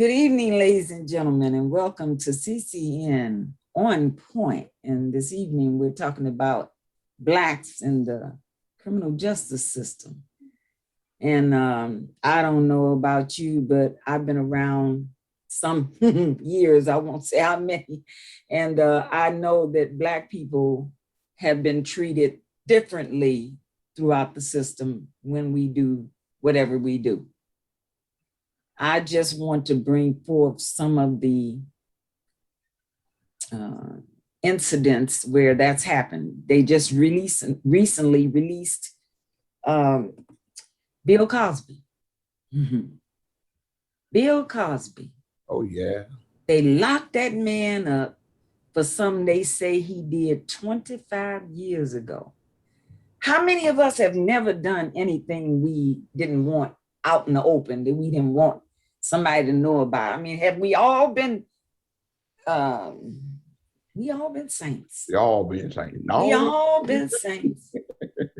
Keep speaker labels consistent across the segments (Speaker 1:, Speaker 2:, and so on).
Speaker 1: Good evening, ladies and gentlemen, and welcome to CCN On Point. And this evening, we're talking about Blacks in the criminal justice system. And I don't know about you, but I've been around some years, I won't say how many. And I know that Black people have been treated differently throughout the system when we do whatever we do. I just want to bring forth some of the incidents where that's happened. They just recently released Bill Cosby. Bill Cosby.
Speaker 2: Oh, yeah.
Speaker 1: They locked that man up for something they say he did 25 years ago. How many of us have never done anything we didn't want out in the open, that we didn't want somebody to know about? I mean, have we all been saints?
Speaker 2: We all been saints.
Speaker 1: No. We all been saints.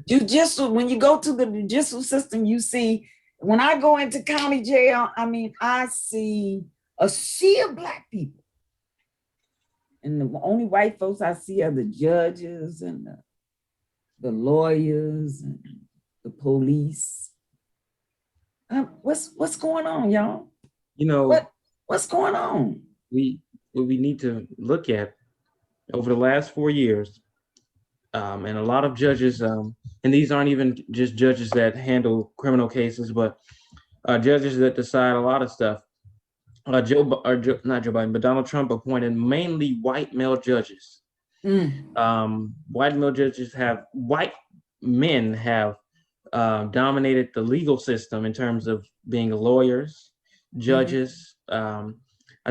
Speaker 1: Jujitsu, when you go to the jujitsu system, you see, when I go into county jail, I mean, I see a sea of Black people. And the only white folks I see are the judges and the lawyers and the police. What's going on, y'all?
Speaker 3: You know,
Speaker 1: what's going on?
Speaker 3: What we need to look at over the last 4 years, and a lot of judges, and these aren't even just judges that handle criminal cases, but judges that decide a lot of stuff. Not Joe Biden, but Donald Trump appointed mainly white male judges. White men have dominated the legal system in terms of being lawyers, judges. I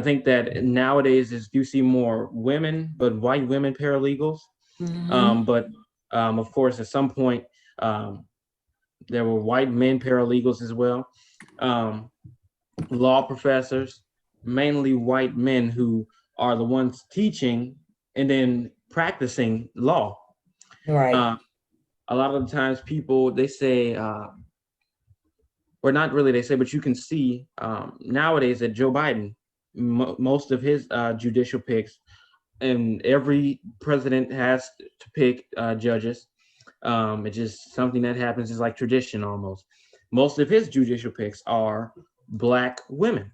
Speaker 3: think that nowadays you see more women, but white women paralegals. But of course, at some point, there were white men paralegals as well. Law professors, mainly white men who are the ones teaching and then practicing law.
Speaker 1: Right.
Speaker 3: A lot of the times people, they say, or not really they say, but you can see nowadays that Joe Biden, most of his judicial picks, and every president has to pick judges. It's just something that happens, is like tradition almost. Most of his judicial picks are Black women.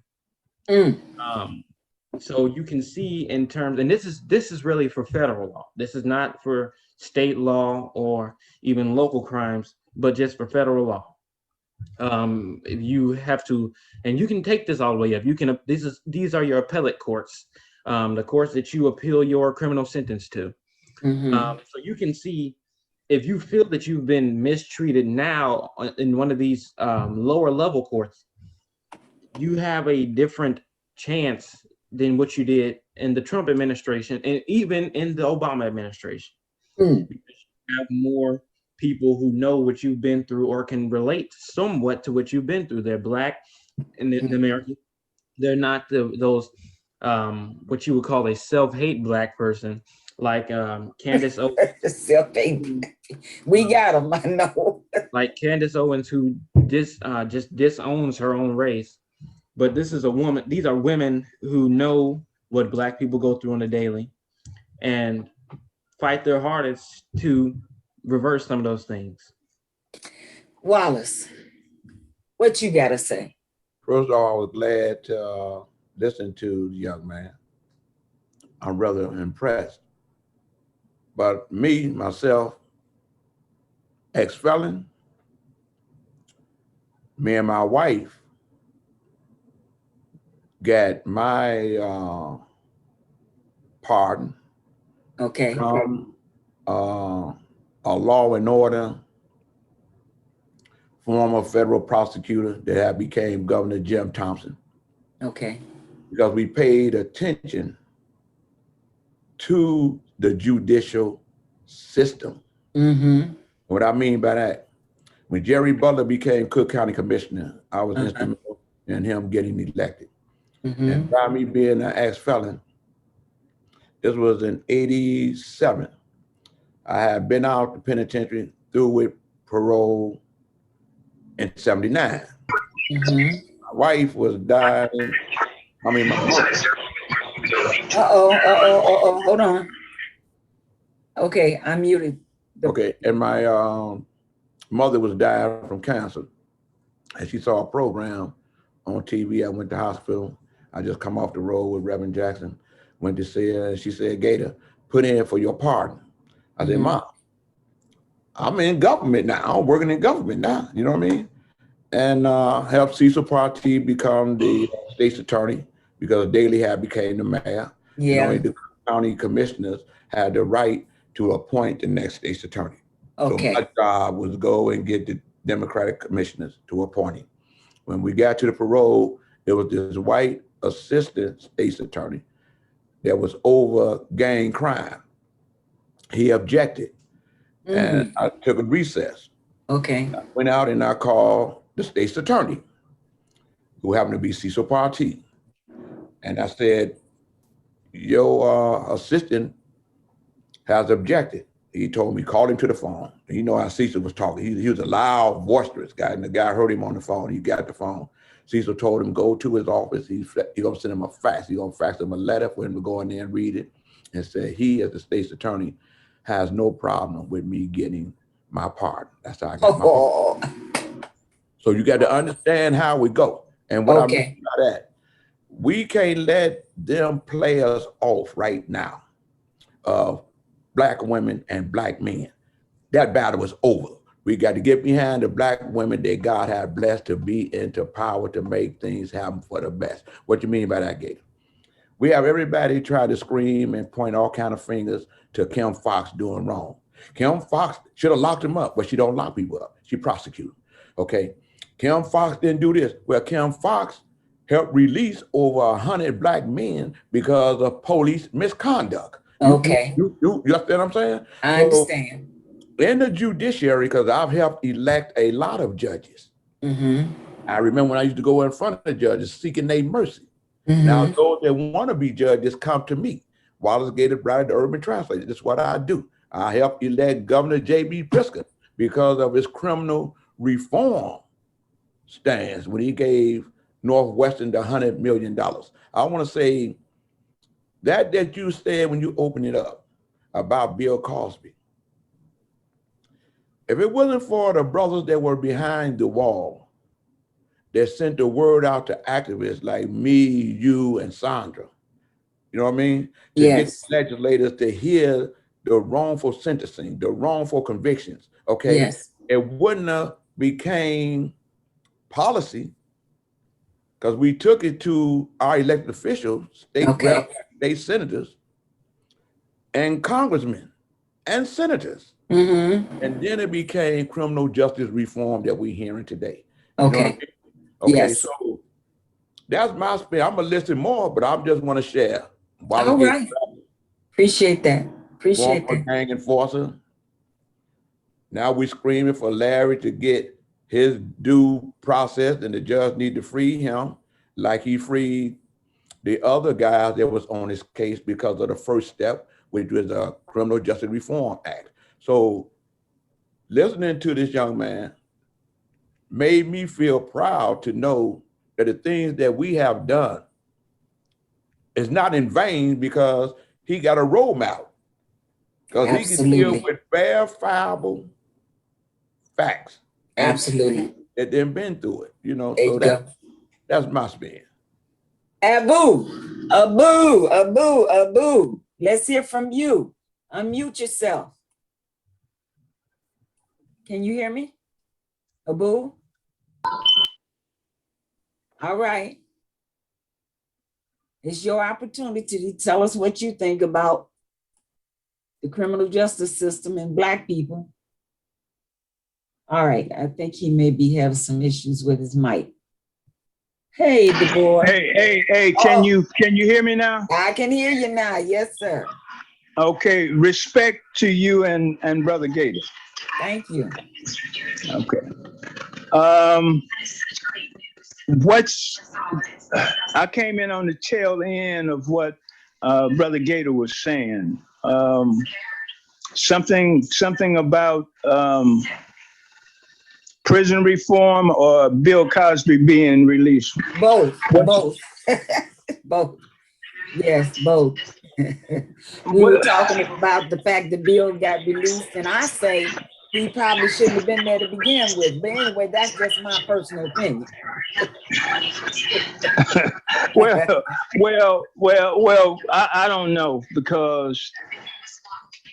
Speaker 3: So you can see in terms, and this is really for federal law. This is not for state law or even local crimes, but just for federal law. You have to, and you can take this all the way up. You can, these are your appellate courts, the courts that you appeal your criminal sentence to. So you can see, if you feel that you've been mistreated now in one of these lower level courts, you have a different chance than what you did in the Trump administration and even in the Obama administration. Because you have more people who know what you've been through or can relate somewhat to what you've been through. They're Black and in America. They're not those what you would call a self-hate Black person, like Candace Owens.
Speaker 1: Self-hate. We got them, I know.
Speaker 3: Like Candace Owens, who just disowns her own race. But this is a woman. These are women who know what Black people go through on a daily and fight their hardest to reverse some of those things.
Speaker 1: Wallace, what you got to say?
Speaker 2: First of all, I was glad to listen to the young man. I'm rather impressed. But me, myself, ex-felon, me and my wife got my pardon.
Speaker 1: Okay.
Speaker 2: From a law and order former federal prosecutor that had became Governor Jim Thompson.
Speaker 1: Okay.
Speaker 2: Because we paid attention to the judicial system. What I mean by that, when Jerry Butler became Cook County Commissioner, I was instrumental in him getting elected. And by me being an ex-felon, this was in '87. I had been out the penitentiary through with parole in '79. My wife was dying I mean,
Speaker 1: Hold on. Okay, I'm muted.
Speaker 2: Okay, and my mother was dying from cancer, and she saw a program on TV. I went to hospital. I just come off the road with Reverend Jackson. Went to see her, and she said, "Gator, put in for your pardon." I said, "Mom, I'm in government now. I'm working in government now. You know what I mean?" And helped Cecil Party become the state's attorney because Daley had became the mayor.
Speaker 1: Yeah.
Speaker 2: And only the county commissioners had the right to appoint the next state's attorney.
Speaker 1: Okay.
Speaker 2: So my job was go and get the Democratic commissioners to appoint him. When we got to the parole, there was this white assistant state's attorney that was over gang crime. He objected, and I took a recess.
Speaker 1: Okay.
Speaker 2: I went out and I called the state's attorney, who happened to be Cecil Party. And I said, your assistant has objected. He told me, call him to the phone. And you know how Cecil was talking. He was a loud, boisterous guy, and the guy heard him on the phone. He got the phone. Cecil told him, go to his office. He's gonna send him a fax. He's gonna fax him a letter for him to go in there and read it and say, he, as the state's attorney, has no problem with me getting my pardon. That's how I got my pardon. So you got to understand how we go. And what I mean by that, we can't let them play us off right now. Black women and black men. That battle is over. We got to get behind the black women that God had blessed to be into power to make things happen for the best. What you mean by that, Gator? We have everybody try to scream and point all kind of fingers to Kim Foxx doing wrong. Kim Foxx should have locked him up, but she don't lock people up. She prosecutes. Okay. Kim Foxx didn't do this. Well, Kim Foxx helped release over 100 black men because of police misconduct.
Speaker 1: Okay.
Speaker 2: You understand what I'm saying?
Speaker 1: I understand.
Speaker 2: In the judiciary, because I've helped elect a lot of judges. I remember when I used to go in front of the judges seeking their mercy. Now, those that want to be judges come to me. Wallace Gator Broward, the urban translator. This is what I do. I help elect Governor J.B. Pritzker because of his criminal reform stance when he gave Northwestern the $100 million. I want to say that you said when you opened it up about Bill Cosby. If it wasn't for the brothers that were behind the wall that sent the word out to activists like me, you, and Sandra, you know what I mean? To get legislators to hear the wrongful sentencing, the wrongful convictions, okay? It wouldn't have became policy because we took it to our elected officials, state reps, state senators, and congressmen and senators. And then it became criminal justice reform that we're hearing today. You know what I mean? Okay, so that's my spin. I'm gonna listen more, but I just want to share.
Speaker 1: All right. Appreciate that. Appreciate that.
Speaker 2: Gang enforcer. Now we're screaming for Larry to get his due process, and the judge need to free him like he freed the other guys that was on his case because of the first step, which was a Criminal Justice Reform Act. So listening to this young man made me feel proud to know that the things that we have done is not in vain because he got a roadmap. Because he can deal with verifiable facts.
Speaker 1: Absolutely.
Speaker 2: That they've been through it, you know. So that's my spin.
Speaker 1: Abu, Abu, Abu, Abu. Let's hear from you. Unmute yourself. Can you hear me? Abu? All right. It's your opportunity to tell us what you think about the criminal justice system and Black people. All right, I think he maybe have some issues with his mic. Hey, the boy.
Speaker 4: Hey, can you hear me now?
Speaker 1: I can hear you now, yes, sir. Okay,
Speaker 4: respect to you and Brother Gator.
Speaker 1: Thank you.
Speaker 4: Okay. I came in on the tail end of what Brother Gator was saying. Something about prison reform or Bill Cosby being released.
Speaker 1: Both. Both. Yes, both. We were
Speaker 4: Well,
Speaker 1: talking about the fact the bill got released, and I say he probably shouldn't have been there to begin with. But anyway, that's just my personal opinion.
Speaker 4: I don't know because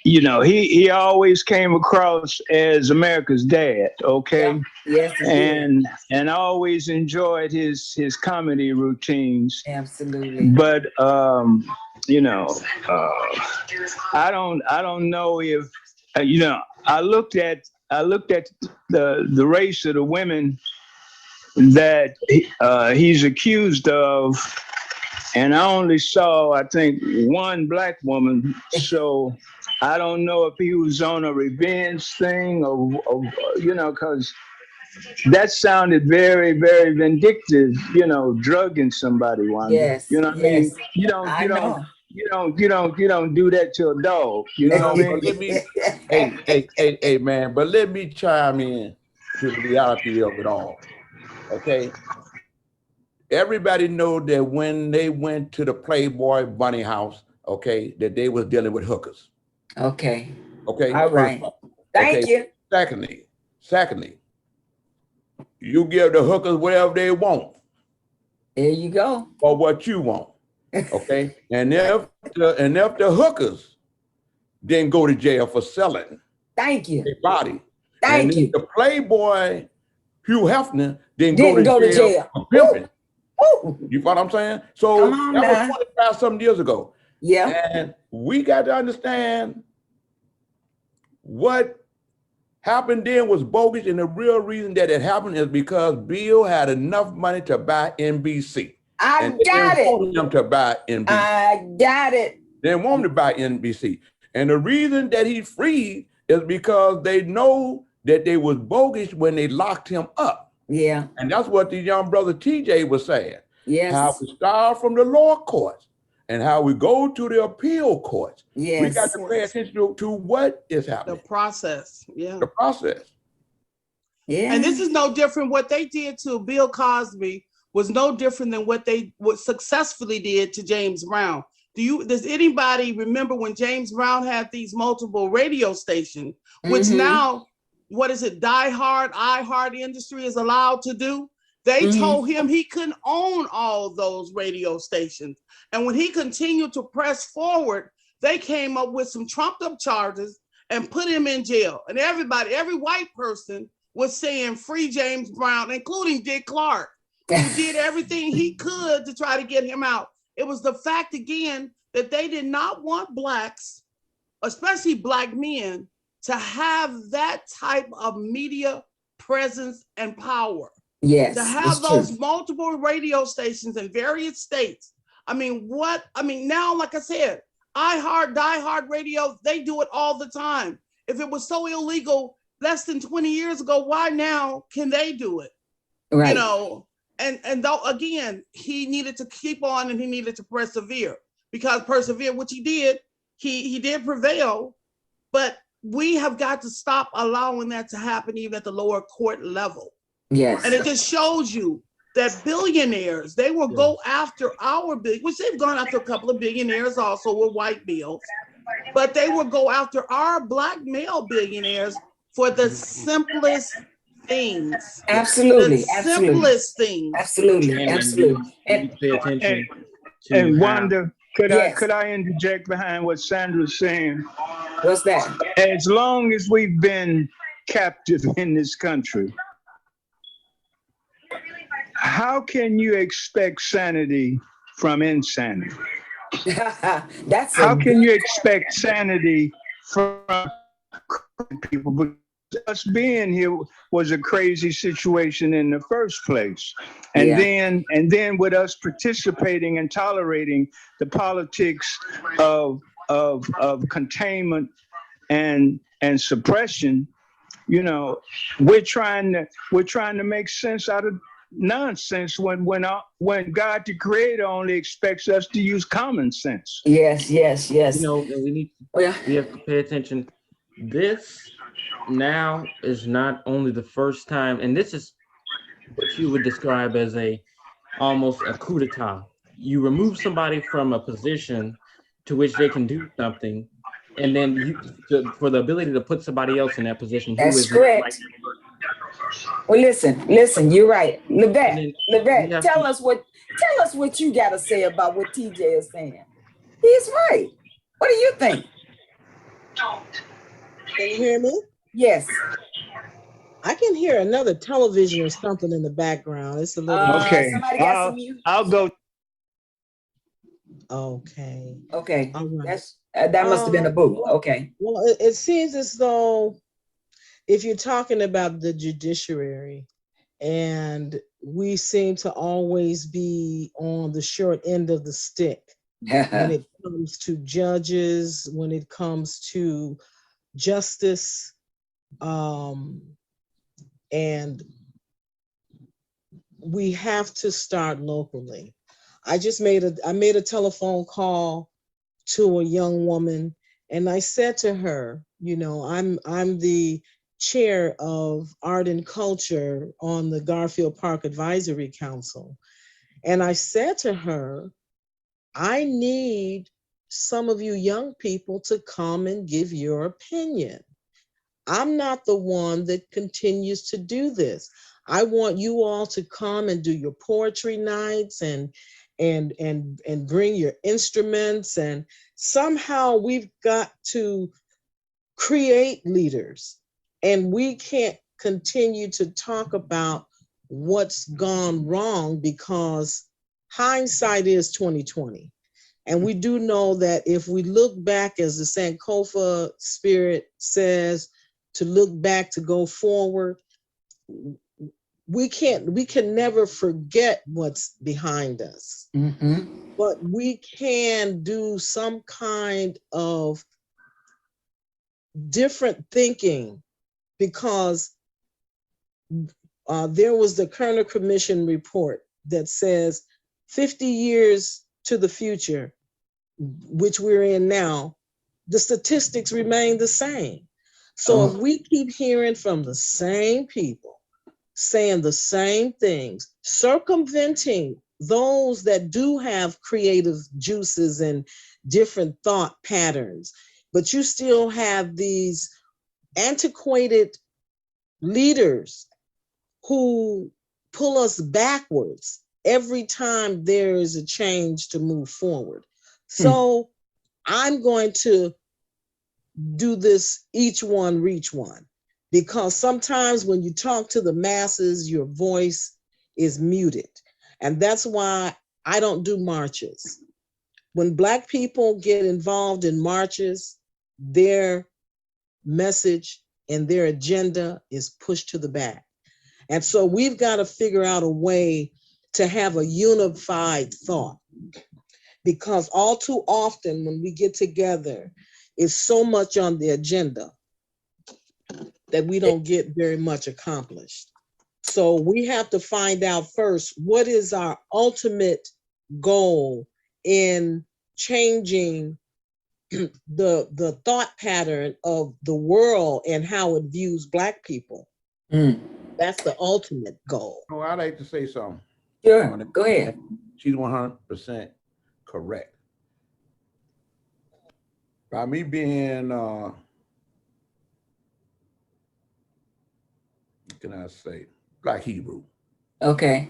Speaker 4: he always came across as America's dad, okay?
Speaker 1: Yeah. Yes, he did.
Speaker 4: And I always enjoyed his comedy routines.
Speaker 1: Absolutely.
Speaker 4: But you know, uh, I don't know if I looked at the race of the women that he's accused of, and I only saw, I think, one black woman. So I don't know if he was on a revenge thing or because that sounded very, very vindictive. Drugging somebody, Wanda.
Speaker 1: Yes,
Speaker 4: You know what I mean?
Speaker 1: yes.
Speaker 4: You don't,
Speaker 1: I
Speaker 4: you don't,
Speaker 1: know.
Speaker 4: you don't do that to a dog. You know what I
Speaker 2: But
Speaker 4: mean?
Speaker 2: let me, hey, man, but let me chime in to the reality of it all. Okay. Everybody know that when they went to the Playboy Bunny house, okay, that they was dealing with hookers.
Speaker 1: Okay.
Speaker 2: Okay.
Speaker 1: All right.
Speaker 2: Okay.
Speaker 1: Thank you.
Speaker 2: Secondly, you give the hookers whatever they want
Speaker 1: There you go.
Speaker 2: or what you want. Okay. And if the hookers didn't go to jail for selling
Speaker 1: Thank you.
Speaker 2: their body, and
Speaker 1: Thank
Speaker 2: if
Speaker 1: you.
Speaker 2: the Playboy Hugh Hefner didn't
Speaker 1: Didn't go
Speaker 2: go
Speaker 1: to
Speaker 2: to jail
Speaker 1: jail.
Speaker 2: for pimping,
Speaker 1: Woo.
Speaker 2: you follow what I'm saying?
Speaker 1: Come
Speaker 2: So
Speaker 1: on
Speaker 2: that was
Speaker 1: now.
Speaker 2: 25 some years ago.
Speaker 1: Yeah.
Speaker 2: And we got to understand what happened then was bogus. And the real reason that it happened is because Bill had enough money to buy NBC.
Speaker 1: I
Speaker 2: And they
Speaker 1: got
Speaker 2: didn't
Speaker 1: it.
Speaker 2: want him to buy NBC.
Speaker 1: I got it.
Speaker 2: They didn't want him to buy NBC. And the reason that he freed is because they know that they was bogus when they locked him up.
Speaker 1: Yeah.
Speaker 2: And that's what the young brother TJ was saying.
Speaker 1: Yes.
Speaker 2: How we start from the lower courts and how we go to the appeal courts.
Speaker 1: Yes.
Speaker 2: We got to pay attention to what is happening.
Speaker 5: The process. Yeah.
Speaker 2: The process.
Speaker 1: Yeah.
Speaker 5: And this is no different. What they did to Bill Cosby was no different than what they successfully did to James Brown. Does anybody remember when James Brown had these multiple radio stations, which now, what is it, iHeart Industry is allowed to do? They told him he couldn't own all those radio stations. And when he continued to press forward, they came up with some trumped up charges and put him in jail. And every white person was saying free James Brown, including Dick Clark, who did everything he could to try to get him out. It was the fact, again, that they did not want blacks, especially black men, to have that type of media presence and power.
Speaker 1: Yes.
Speaker 5: To have those multiple radio stations in various states. Now, like I said, iHeart Radio, they do it all the time. If it was so illegal less than 20 years ago, why now can they do it?
Speaker 1: Right.
Speaker 5: And though, again, he needed to keep on and he needed to persevere, because which he did, he did prevail, but we have got to stop allowing that to happen even at the lower court level.
Speaker 1: Yes.
Speaker 5: And it just shows you that billionaires, they will go after which they've gone after a couple of billionaires also with white bills, but they will go after our black male billionaires for the simplest things.
Speaker 1: Absolutely.
Speaker 5: The simplest things.
Speaker 1: Absolutely. Absolutely.
Speaker 3: And pay attention.
Speaker 4: And Wanda, could
Speaker 1: Yes.
Speaker 4: I interject behind what Sandra's saying?
Speaker 1: What's that?
Speaker 4: As long as we've been captive in this country, how can you expect sanity from insanity? How can you expect sanity from people? Because us being here was a crazy situation in the first place. And then with us participating and tolerating the politics of containment and suppression, we're trying to make sense out of nonsense when God the Creator only expects us to use common sense.
Speaker 1: Yes.
Speaker 3: We have to pay attention. This now is not only the first time, and this is what you would describe as almost a coup d'etat. you remove somebody from a position to which they can do something, and then for the ability to put somebody else in that position who
Speaker 1: That's
Speaker 3: is more
Speaker 1: correct.
Speaker 3: likely.
Speaker 1: Well, listen, you're right.
Speaker 3: And
Speaker 1: Levette,
Speaker 3: then we have
Speaker 1: tell us what you got to say about what TJ is saying. He's right. What do you think?
Speaker 6: Can you hear me?
Speaker 1: Yes.
Speaker 6: I can hear another television or something in the background. It's a little.
Speaker 4: Okay,
Speaker 1: Somebody got some mute.
Speaker 4: I'll go.
Speaker 6: Okay.
Speaker 1: Okay.
Speaker 6: All right.
Speaker 1: That's that must have been a boo. Okay.
Speaker 6: Well, it seems as though if you're talking about the judiciary, and we seem to always be on the short end of the stick when it comes to judges, when it comes to justice, and we have to start locally. I made a telephone call to a young woman, and I said to her, you know, I'm the chair of art and culture on the Garfield Park Advisory Council. And I said to her, I need some of you young people to come and give your opinion. I'm not the one that continues to do this. I want you all to come and do your poetry nights and bring your instruments, and somehow we've got to create leaders, and we can't continue to talk about what's gone wrong, because hindsight is 2020. And we do know that if we look back, as the Sankofa spirit says, to look back to go forward, we can never forget what's behind us.
Speaker 1: Mm-hmm.
Speaker 6: But we can do some kind of different thinking, because there was the Kerner Commission report that says 50 years to the future, which we're in now, the statistics remain the same. So if we keep hearing from the same people, saying the same things, circumventing those that do have creative juices and different thought patterns, but you still have these antiquated leaders who pull us backwards every time there is a change to move forward. So I'm going to do this, each one reach one, because sometimes when you talk to the masses, your voice is muted. And that's why I don't do marches. When Black people get involved in marches, their message and their agenda is pushed to the back. And so we've got to figure out a way to have a unified thought, because all too often when we get together, it's so much on the agenda that we don't get very much accomplished. So we have to find out first, what is our ultimate goal in changing the thought pattern of the world and how it views Black people. That's the ultimate goal.
Speaker 2: Oh, I'd like to say something.
Speaker 1: Sure, go ahead.
Speaker 2: She's 100% correct. By me being, what can I say, Black Hebrew,
Speaker 1: Okay.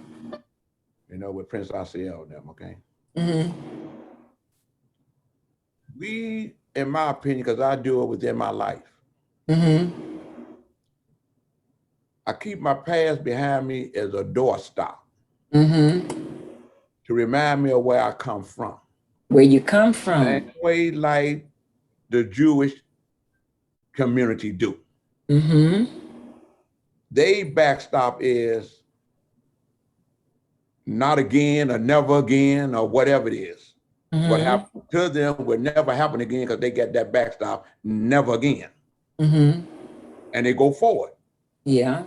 Speaker 2: you know, with Prince Asiel and them, okay?
Speaker 1: Mm-hmm.
Speaker 2: We, in my opinion, because I do it within my life,
Speaker 1: Mm-hmm.
Speaker 2: I keep my past behind me as a doorstop
Speaker 1: Mm-hmm.
Speaker 2: to remind me of where I come from.
Speaker 1: Where you come from.
Speaker 2: Same way like the Jewish community do.
Speaker 1: Mm-hmm.
Speaker 2: They backstop is not again or never again or whatever it is.
Speaker 1: Mm-hmm.
Speaker 2: What happened to them will never happen again because they get that backstop, never again.
Speaker 1: Mm-hmm.
Speaker 2: And they go forward.
Speaker 1: Yeah.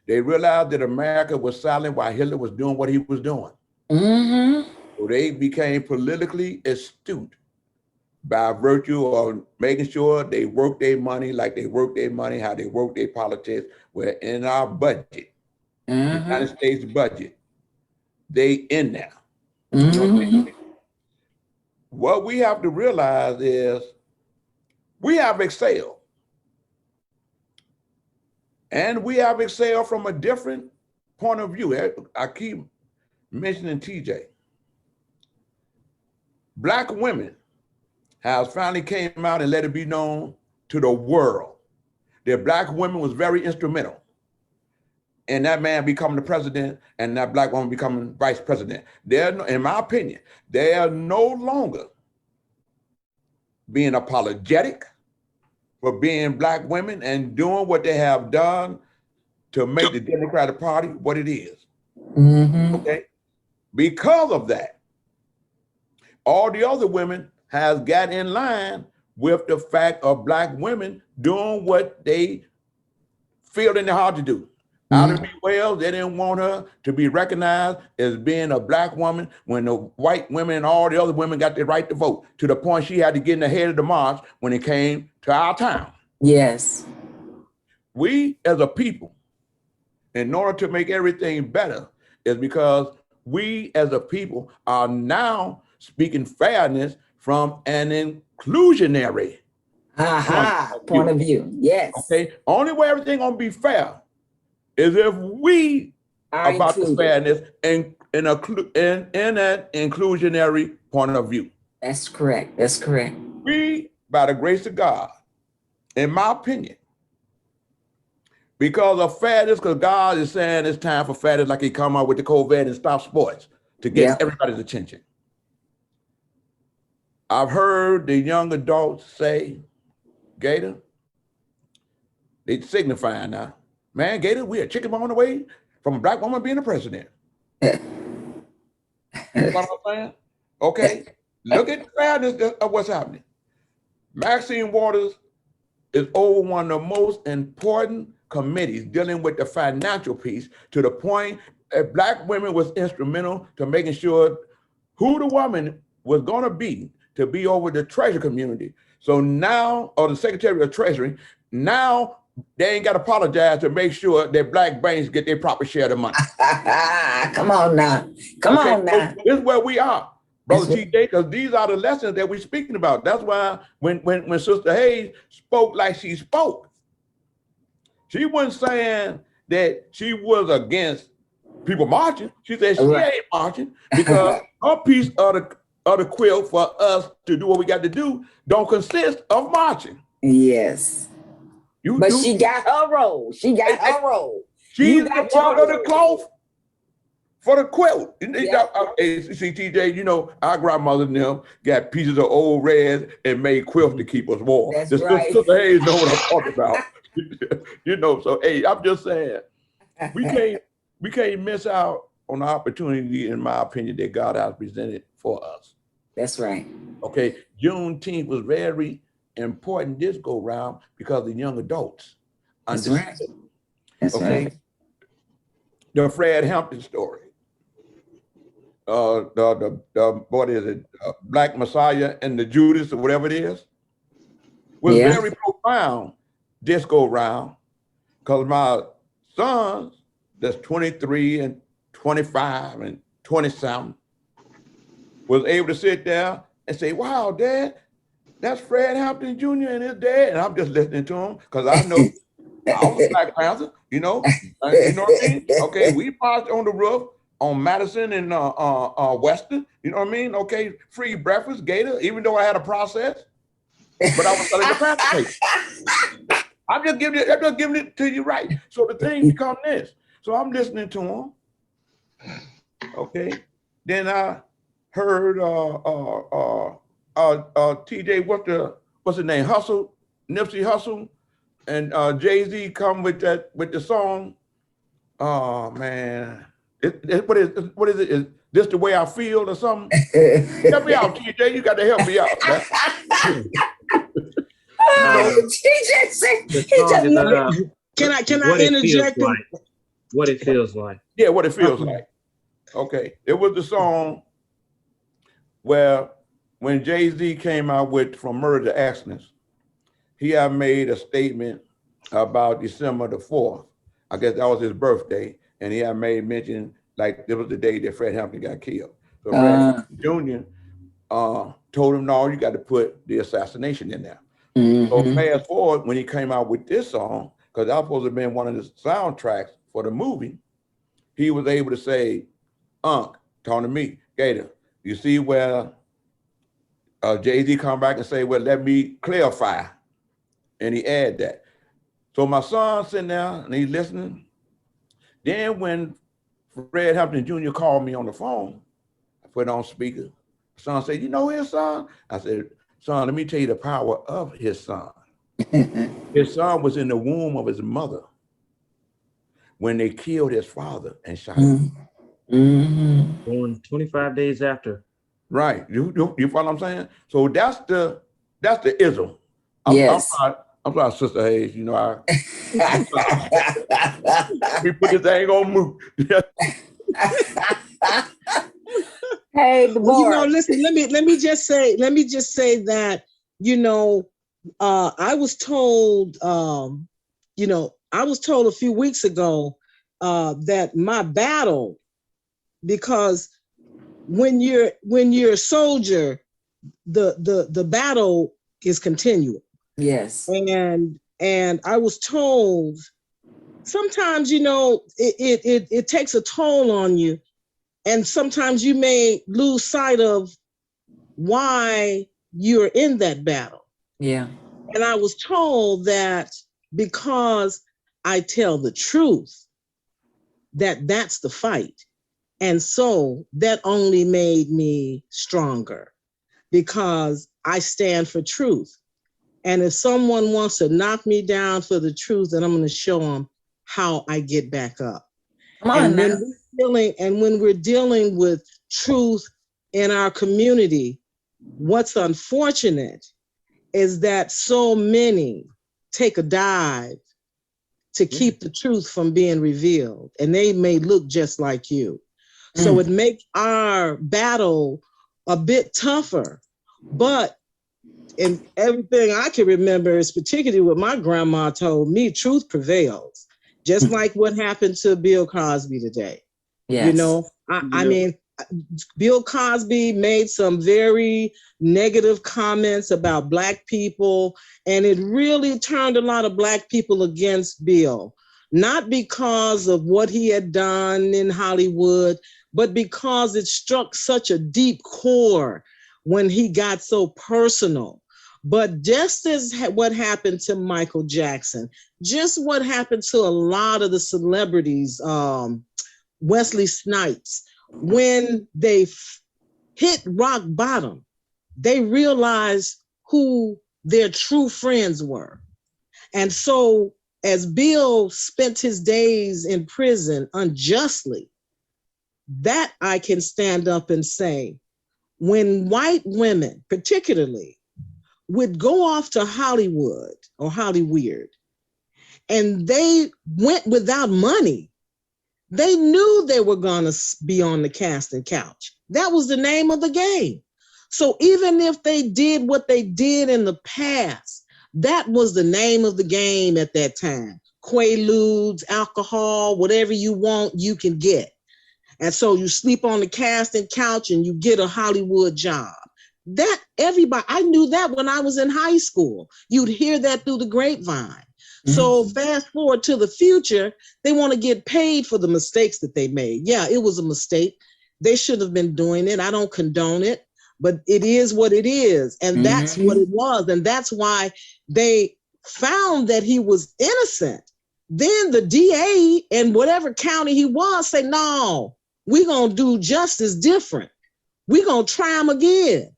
Speaker 2: They realized that America was silent while Hitler was doing what he was doing.
Speaker 1: Mm-hmm.
Speaker 2: So they became politically astute by virtue of making sure they work their money like they work their money, how they work their politics. Where in our budget, the United States budget, they in there. You know what I mean? What we have to realize is we have excelled. And we have excelled from a different point of view. I keep mentioning TJ. Black women have finally came out and let it be known to the world that Black women was very instrumental in that man becoming the president and that Black woman becoming vice president. In my opinion, they are no longer being apologetic for being Black women and doing what they have done to make the Democratic Party what it is. Okay? Because of that, all the other women has got in line with the fact of Black women doing what they feel in their heart to do. Ida B. Wells, they didn't want her to be recognized as being a Black woman when the white women and all the other women got the right to vote, to the point she had to get in the head of the march when it came to our town.
Speaker 1: Yes.
Speaker 2: We as a people, in order to make everything better, is because we as a people are now speaking fairness from an inclusionary
Speaker 1: point of view. Yes.
Speaker 2: Okay. Only way everything gonna be fair is if we are about the fairness in an inclusionary point of view.
Speaker 1: That's correct. That's correct.
Speaker 2: We, by the grace of God, in my opinion, because of fairness, because God is saying it's time for fairness, like he come out with the COVID and stop sports to get everybody's attention. I've heard the young adults say, Gator, they signifying now, man, Gator, we a chicken on the way from a Black woman being the president. You know what I'm saying? Okay, look at the fairness of what's happening. Maxine Waters is over one of the most important committees dealing with the financial piece, to the point that Black women was instrumental to making sure who the woman was gonna be to be over the treasury community. So now, or the Secretary of Treasury, now they ain't got to apologize to make sure that Black banks get their proper share of the money.
Speaker 1: Come on now. Come on now.
Speaker 2: So this is where we are, Brother TJ, because these are the lessons that we're speaking about. That's why when Sister Hayes spoke like she spoke, she wasn't saying that she was against people marching. She said she ain't marching because her piece of the quilt for us to do what we got to do don't consist of marching.
Speaker 1: Yes. But she got her role. She got her role.
Speaker 2: She's the part of the cloth for the quilt. See, TJ, you know, our grandmother and them got pieces of old red and made quilts to keep us warm.
Speaker 1: That's
Speaker 2: Sister Hayes know what I'm talking about. You know, so hey, I'm just saying, we can't miss out on the opportunity, in my opinion, that God has presented for us.
Speaker 1: That's right.
Speaker 2: Okay, Juneteenth was very important this go round because the young adults understood.
Speaker 1: That's right. That's right.
Speaker 2: The Fred Hampton story. What is it? Black Messiah and the Judas, or whatever it is, was very profound this go round, because my sons, that's 23 and 25 and 20-something, was able to sit there and say, wow, Dad, that's Fred Hampton Jr. and his dad. And I'm just listening to him because I know I was a Black Panther, you know what I mean? Okay, we marched on the roof on Madison and Western, you know what I mean? Okay, free breakfast, Gator, even though I had a process, but I was selling the Panther. I'm just giving it to you right. So the thing become this. So I'm listening to him. Okay, then I heard TJ, what's the name? Nipsey Hussle, and Jay-Z come with the song. Oh man, what is it? Is this the way I feel or something? Help me out, TJ. You got to help me out.
Speaker 6: Can I interject?
Speaker 3: What it feels like.
Speaker 2: Yeah, what it feels like. Okay, it was the song where when Jay-Z came out with From Murder to Excellence, he had made a statement about December the 4th. I guess that was his birthday, and he had made mention like it was the day that Fred Hampton got killed. So Red Jr. Told him, no, you got to put the assassination in there. So fast forward, when he came out with this song, because that was supposed to have been one of the soundtracks for the movie, he was able to say, talking to me, Gator, you see where Jay-Z come back and say, well, let me clarify. And he add that. So my son's sitting there and he's listening. Then when Fred Hampton Jr. called me on the phone, I put it on speaker. Son said, you know his son? I said, son, let me tell you the power of his son. His son was in the womb of his mother when they killed his father and shot him.
Speaker 3: Born 25 days after.
Speaker 2: Right. You follow what I'm saying? So that's the ism.
Speaker 1: Yes.
Speaker 2: I'm sorry, Sister Hayes. You know, we put this thing on mute.
Speaker 1: Hey, Deborah.
Speaker 6: Well, you know, listen, let me just say that, you know, I was told a few weeks ago that my battle, because when you're a soldier, the battle is continual.
Speaker 1: Yes.
Speaker 6: And I was told sometimes, you know, it takes a toll on you. And sometimes you may lose sight of why you're in that battle.
Speaker 1: Yeah.
Speaker 6: And I was told that because I tell the truth, that's the fight. And so that only made me stronger because I stand for truth. And if someone wants to knock me down for the truth, then I'm going to show them how I get back up. And when we're dealing with truth in our community, what's unfortunate is that so many take a dive to keep the truth from being revealed, and they may look just like you. So it makes our battle a bit tougher. But in everything I can remember is particularly what my grandma told me, truth prevails. Just like what happened to Bill Cosby today.
Speaker 1: Yes.
Speaker 6: You know, I mean, Bill Cosby made some very negative comments about Black people, and it really turned a lot of Black people against Bill, not because of what he had done in Hollywood, but because it struck such a deep chord when he got so personal. But just as what happened to Michael Jackson, just what happened to a lot of the celebrities, Wesley Snipes, when they hit rock bottom, they realized who their true friends were. And so as Bill spent his days in prison unjustly, that I can stand up and say, when white women particularly would go off to Hollywood or Hollyweird, and they went without money, they knew they were gonna be on the casting couch. That was the name of the game. So even if they did what they did in the past, that was the name of the game at that time. Quaaludes, alcohol, whatever you want, you can get. And so you sleep on the casting couch and you get a Hollywood job. That everybody, I knew that when I was in high school. You'd hear that through the grapevine. So fast forward to the future, they want to get paid for the mistakes that they made. Yeah, it was a mistake. They should have been doing it. I don't condone it, but it is what it is. And that's what it was. And that's why they found that he was innocent. Then the DA in whatever county he was say, no, we're going to do justice different. We're going to try him again.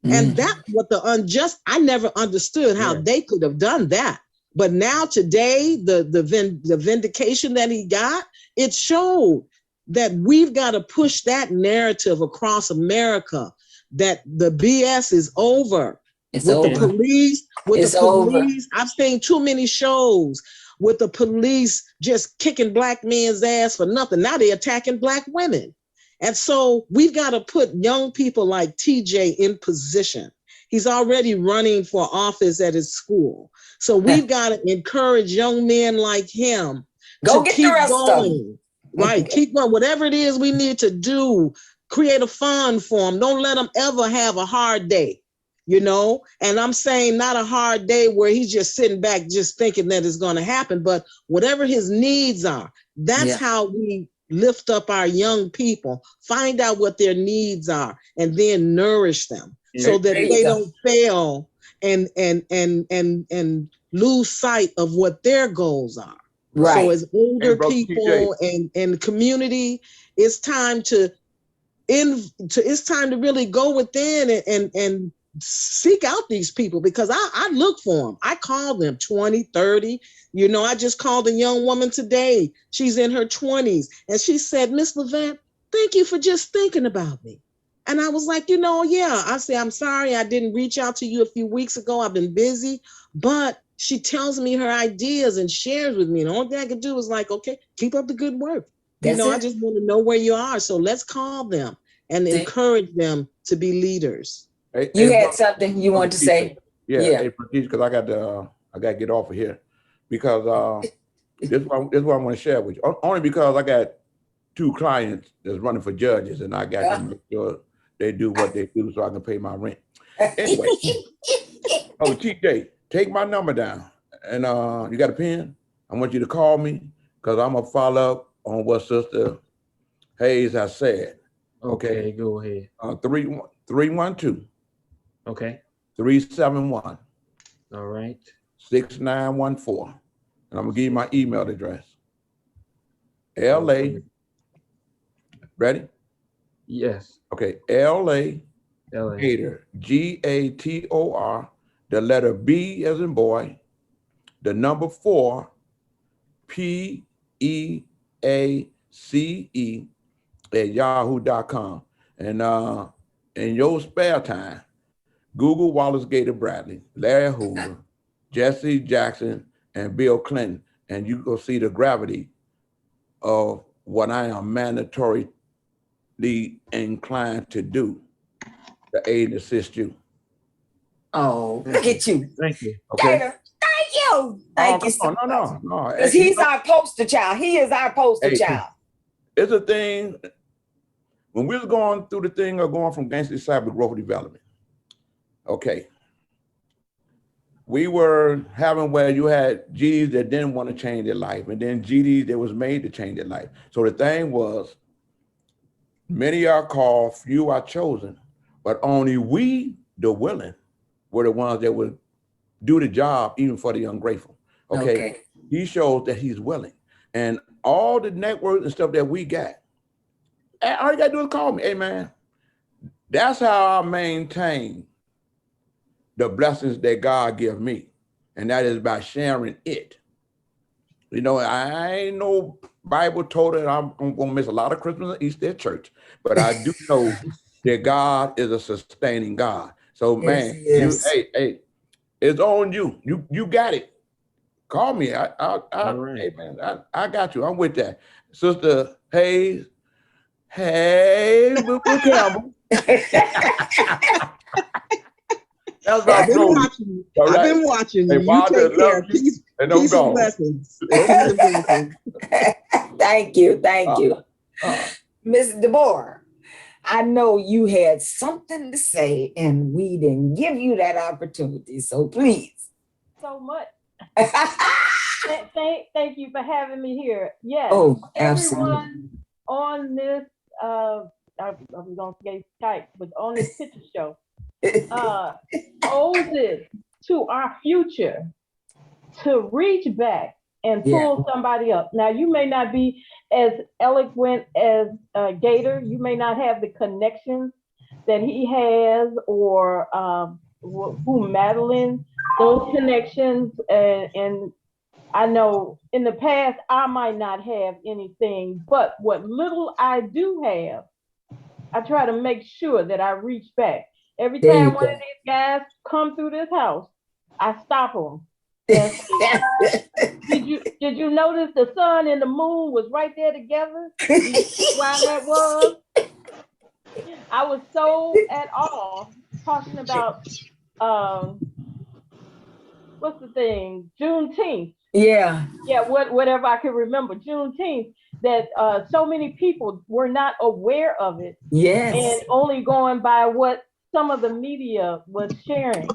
Speaker 6: And that's what the unjust, I never understood how they could have done that. But now today, the vindication that he got, it showed that we've got to push that narrative across America, that the BS is over.
Speaker 1: It's
Speaker 6: with
Speaker 1: over.
Speaker 6: The police, with
Speaker 1: it's
Speaker 6: the police,
Speaker 1: over.
Speaker 6: I've seen too many shows with the police just kicking Black men's ass for nothing. Now they're attacking Black women. And so we've got to put young people like TJ in position. He's already running for office at his school. So we've got to encourage young men like him
Speaker 1: Go
Speaker 6: to
Speaker 1: get
Speaker 6: keep
Speaker 1: the rest
Speaker 6: going.
Speaker 1: of them.
Speaker 6: Right, keep going. Whatever it is we need to do create a fund for them. Don't let them ever have a hard day, you know? And I'm saying not a hard day where he's just sitting back, just thinking that it's going to happen, but whatever his needs are, that's how we lift up our young people, find out what their needs are, and then nourish them so that they don't fail and lose sight of what their goals are. Right. So as older people and community, it's time to really go within and seek out these people, because I look for them. I call them 20, 30. You know, I just called a young woman today. She's in her 20s. And she said, Miss Levant, thank you for just thinking about me. And I was like, you know, yeah. I said, I'm sorry I didn't reach out to you a few weeks ago. I've been busy. But she tells me her ideas and shares with me. And the only thing I could do is like, okay, keep up the good work. I just want to know where you are. So let's call them and encourage them to be leaders.
Speaker 1: You had something you wanted to say?
Speaker 2: Yeah. Because I got to get off of here, because this is what I want to share with you. Only because I got 2 clients that's running for judges, and I got to make sure they do what they do so I can pay my rent. Anyway, TJ, take my number down, and you got a pen? I want you to call me, because I'm gonna follow up on what Sister Hayes has said.
Speaker 3: Okay, go ahead.
Speaker 2: 312.
Speaker 3: Okay.
Speaker 2: 371.
Speaker 3: All right.
Speaker 2: 6914. And I'm gonna give you my email address. LA. Ready?
Speaker 3: Yes.
Speaker 2: Okay. LA. Gator. GATOR. The letter B as in boy. The number 4. PEACE @yahoo.com. And in your spare time, Google Wallace Gator Bradley, Larry Hoover, Jesse Jackson, and Bill Clinton, and you will see the gravity of what I am mandatorily inclined to do to aid and assist you.
Speaker 1: Oh, look at you.
Speaker 3: Thank you.
Speaker 2: Okay.
Speaker 1: Gator, thank you. Thank you so much.
Speaker 2: No.
Speaker 1: Because he's our poster child. He is our poster child.
Speaker 2: It's a thing, when we was going through the thing of going from gangster cyber growth development, okay, we were having where you had GDs that didn't want to change their life, and then GDs that was made to change their life. So the thing was, many are called, few are chosen, but only we, the willing, were the ones that would do the job, even for the ungrateful. Okay. He shows that he's willing. And all the networks and stuff that we got, all you gotta do is call me. Hey man, that's how I maintain the blessings that God gives me. And that is by sharing it. You know, I ain't no Bible told that I'm gonna miss a lot of Christmas and Easter at church, but I do know that God is a sustaining God. So man, hey, it's on you. You got it. Call me. Hey man, I got you. I'm with that. Sister Hayes, Boo Campbell.
Speaker 6: I've been watching you. You take care. Peace and blessings.
Speaker 1: Thank you. Miss Deborah, I know you had something to say and we didn't give you that opportunity, so please.
Speaker 7: So much. Thank you for having me here. Yes.
Speaker 1: Oh, absolutely.
Speaker 7: Everyone on this, I'm going to say Skype, but on this picture show, owes it to our future to reach back and pull somebody up. Now, you may not be as eloquent as Gator. You may not have the connections that he has, or who Madeline, those connections. And I know in the past, I might not have anything, but what little I do have, I try to make sure that I reach back. Every time one of these guys come through this house, I stop them. And say, did you notice the sun and the moon was right there together? Did you see why that was? I was so at awe talking about what's the thing? Juneteenth.
Speaker 1: Yeah,
Speaker 7: whatever I can remember, Juneteenth. that so many people were not aware of it,
Speaker 1: Yes.
Speaker 7: and only going by what some of the media was sharing.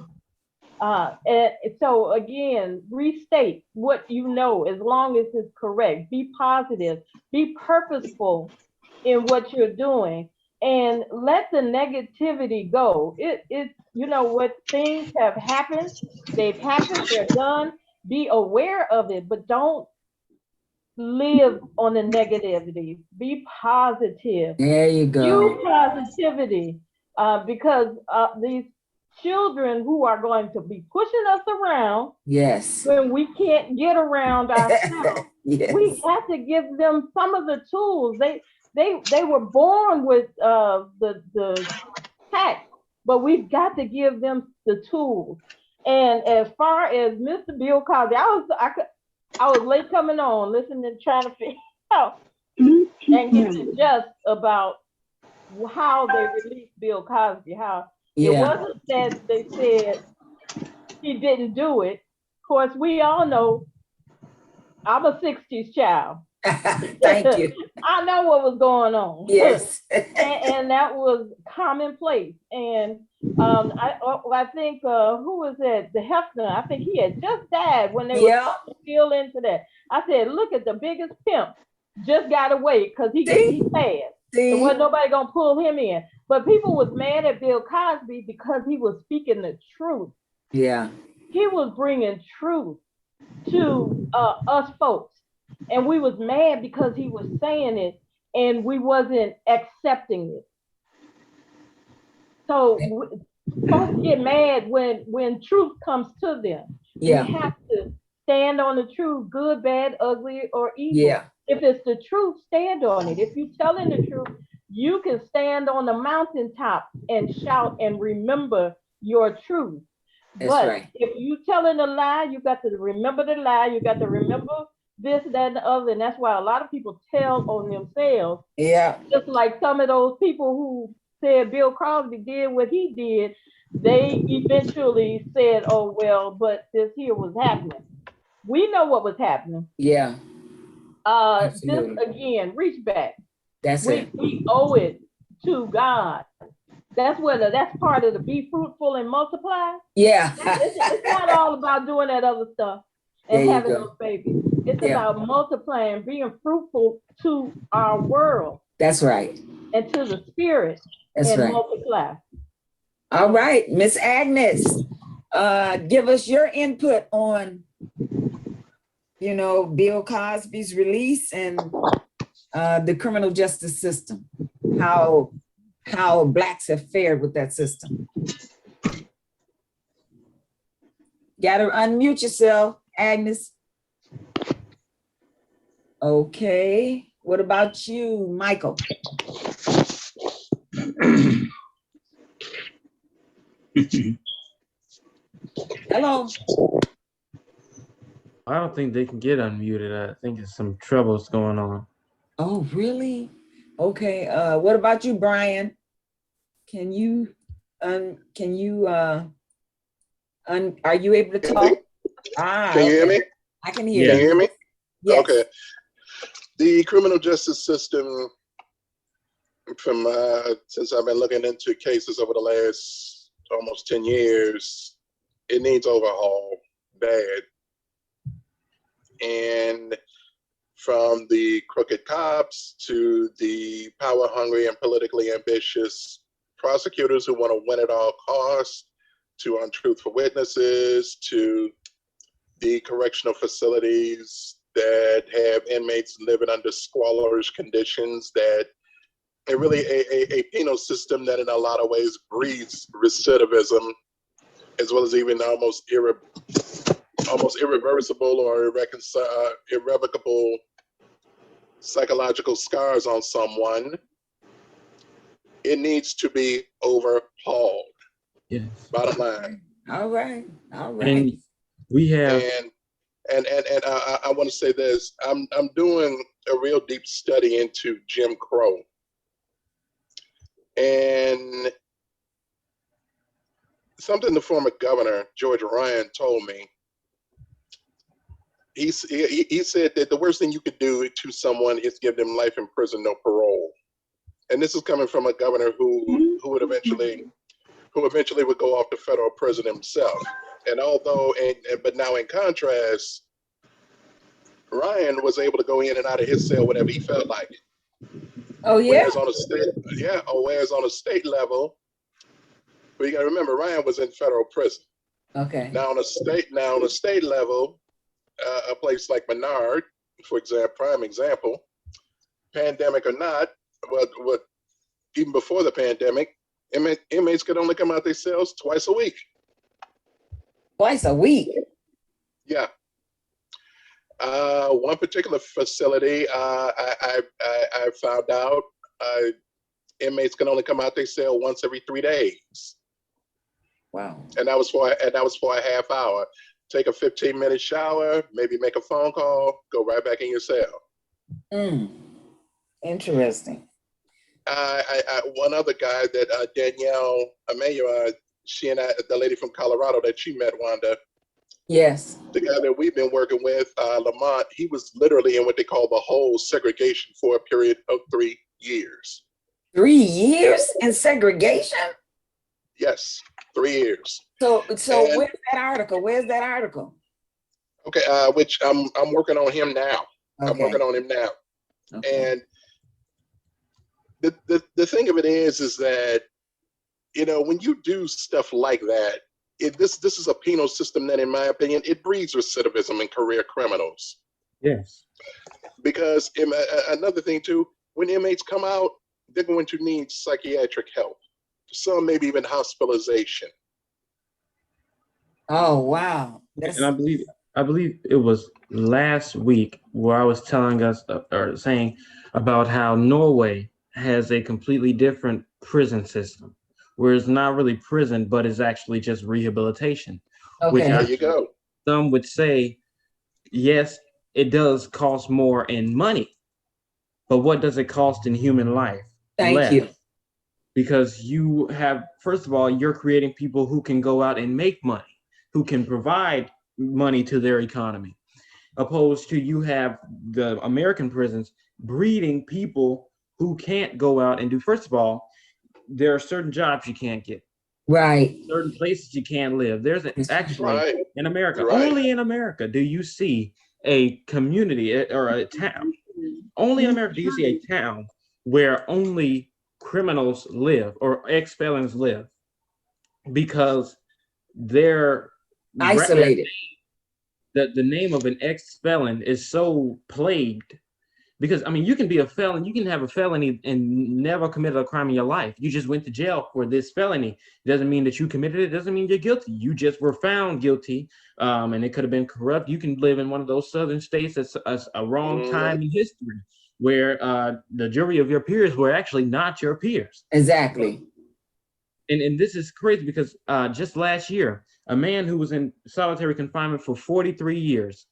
Speaker 7: And so again, restate what you know, as long as it's correct. Be positive, be purposeful in what you're doing, and let the negativity go. It's, you know what, things have happened, they've happened, they're done. Be aware of it, but don't live on the negativity. Be positive.
Speaker 1: There you
Speaker 7: Use
Speaker 1: go.
Speaker 7: positivity, because these children who are going to be pushing us around
Speaker 1: Yes.
Speaker 7: when we can't get around ourselves.
Speaker 1: Yes.
Speaker 7: We have to give them some of the tools. They were born with the tech, but we've got to give them the tools. And as far as Mr. Bill Cosby, I was late coming on, listening, trying to figure out and getting just about how they released Bill Cosby. How it wasn't that they said he didn't do it. Of course, we all know I'm a 60s child.
Speaker 1: Thank you.
Speaker 7: I know what was going on.
Speaker 1: Yes.
Speaker 7: and that was commonplace. And I think, who was that? The Hefner, I think he had just died when they were still into that. I said, look at the biggest pimp, just got away because he passed. There wasn't nobody gonna pull him in. But people was mad at Bill Cosby because he was speaking the truth.
Speaker 1: Yeah.
Speaker 7: He was bringing truth to us folks, and we was mad because he was saying it and we wasn't accepting it. So folks get mad when truth comes to them.
Speaker 1: Yeah.
Speaker 7: We have to stand on the truth, good, bad, ugly, or evil.
Speaker 1: Yeah.
Speaker 7: If it's the truth, stand on it. If you're telling the truth, you can stand on the mountaintop and shout and remember your truth. But
Speaker 1: right.
Speaker 7: if you telling a lie, you got to remember the lie. You got to remember this, that, and the other. And that's why a lot of people tell on themselves.
Speaker 1: Yeah.
Speaker 7: Just like some of those people who said Bill Cosby did what he did, they eventually said, oh, well, but this here was happening. We know what was happening.
Speaker 1: Yeah.
Speaker 7: Just again, reach back.
Speaker 1: That's it.
Speaker 7: We owe it to God. That's part of the be fruitful and multiply.
Speaker 1: Yeah.
Speaker 7: It's not all about doing that other stuff and having those babies. It's about multiplying, being fruitful to our world.
Speaker 1: That's right.
Speaker 7: And to the spirit.
Speaker 1: That's
Speaker 7: and
Speaker 1: right.
Speaker 7: Multiply.
Speaker 1: All right, Miss Agnes, give us your input on, Bill Cosby's release and the criminal justice system, how Blacks have fared with that system. Got to unmute yourself, Agnes. Okay, what about you, Michael? Hello.
Speaker 3: I don't think they can get unmuted. I think there's some troubles going on.
Speaker 1: Oh, really? Okay. What about you, Brian? Can you are you able to talk?
Speaker 8: Can you hear me?
Speaker 1: I can hear you.
Speaker 8: Can you hear me?
Speaker 1: Yes.
Speaker 8: Okay. The criminal justice system, from since I've been looking into cases over the last almost 10 years, it needs overhaul bad. And from the crooked cops to the power hungry and politically ambitious prosecutors who want to win at all costs, to untruthful witnesses, to the correctional facilities that have inmates living under squalorish conditions, that it really a penal system that in a lot of ways breeds recidivism, as well as even almost irreversible or irrevocable psychological scars on someone. It needs to be overhauled.
Speaker 3: Yes.
Speaker 8: Bottom line.
Speaker 1: All right.
Speaker 3: And we have.
Speaker 8: And I want to say this. I'm doing a real deep study into Jim Crow, and something the former governor George Ryan told me. he said that the worst thing you could do to someone is give them life in prison, no parole. And this is coming from a governor who eventually would go off to federal prison himself. And but now in contrast, Ryan was able to go in and out of his cell whenever he felt like it.
Speaker 1: Oh yeah.
Speaker 8: Whereas on a state level, but you got to remember Ryan was in federal prison.
Speaker 1: Okay.
Speaker 8: Now on a state level, a place like Menard, for example, prime example, pandemic or not, what even before the pandemic, inmates could only come out their cells twice a week.
Speaker 1: Twice a week?
Speaker 8: Yeah. One particular facility, I found out inmates can only come out their cell once every 3 days.
Speaker 1: Wow.
Speaker 8: And that was for a half hour. Take a 15-minute shower, maybe make a phone call, go right back in your cell.
Speaker 1: Interesting.
Speaker 8: One other guy that Danielle Amayo, she and the lady from Colorado that you met, Wanda.
Speaker 1: Yes.
Speaker 8: The guy that we've been working with, Lamont, he was literally in what they call the whole segregation for a period of 3 years.
Speaker 1: 3 years in segregation?
Speaker 8: Yes, 3 years.
Speaker 1: So where's that article? Where's that article?
Speaker 8: Okay, which I'm working on him now.
Speaker 1: Okay.
Speaker 8: I'm working on him now.
Speaker 1: Okay.
Speaker 8: And the thing of it is that, you know, when you do stuff like that, this is a penal system that, in my opinion, it breeds recidivism in career criminals.
Speaker 3: Yes.
Speaker 8: Because another thing too, when inmates come out, they're going to need psychiatric help. Some maybe even hospitalization.
Speaker 1: Oh wow.
Speaker 3: And I believe it was last week where I was telling us or saying about how Norway has a completely different prison system, where it's not really prison, but it's actually just rehabilitation.
Speaker 1: Okay.
Speaker 3: Which
Speaker 8: There you go.
Speaker 3: some would say, yes, it does cost more in money, but what does it cost in human life?
Speaker 1: Thank you.
Speaker 3: Because you have, first of all, you're creating people who can go out and make money, who can provide money to their economy, opposed to you have the American prisons breeding people who can't go out and do. First of all, there are certain jobs you can't get.
Speaker 1: Right.
Speaker 3: Certain places you can't live. There's actually
Speaker 8: Right.
Speaker 3: in America,
Speaker 8: Right.
Speaker 3: only in America do you see a community or a town. Only in America do you see a town where only criminals live or ex-felons live, because they're
Speaker 1: Isolated.
Speaker 3: The name of an ex-felon is so plagued. Because, I mean, you can be a felon, you can have a felony and never committed a crime in your life. You just went to jail for this felony. It doesn't mean that you committed it. It doesn't mean you're guilty. You just were found guilty, and it could have been corrupt. You can live in one of those southern states that's a wrong time in history, where the jury of your peers were actually not your peers.
Speaker 1: Exactly.
Speaker 3: And this is crazy because just last year, a man who was in solitary confinement for 43 years